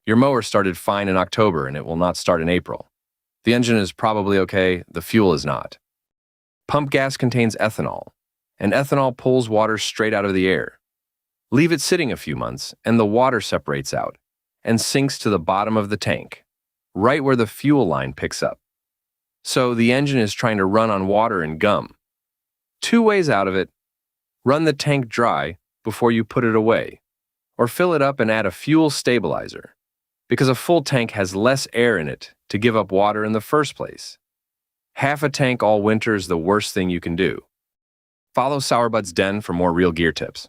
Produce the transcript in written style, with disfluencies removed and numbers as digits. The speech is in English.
Your mower started fine in October and it will not start in April. The engine is probably okay, the fuel is not. Pump gas contains ethanol, and ethanol pulls water straight out of the air. Leave it sitting a few months, and the water separates out and sinks to the bottom of the tank, right where the fuel line picks up. So the engine is trying to run on water and gum. Two ways out of it: run the tank dry before you put it away, or fill it up and add a fuel stabilizer, because a full tank has less air in it to give up water in the first place. Half a tank all winter is the worst thing you can do. Follow Sourbutt's Den for more real gear tips.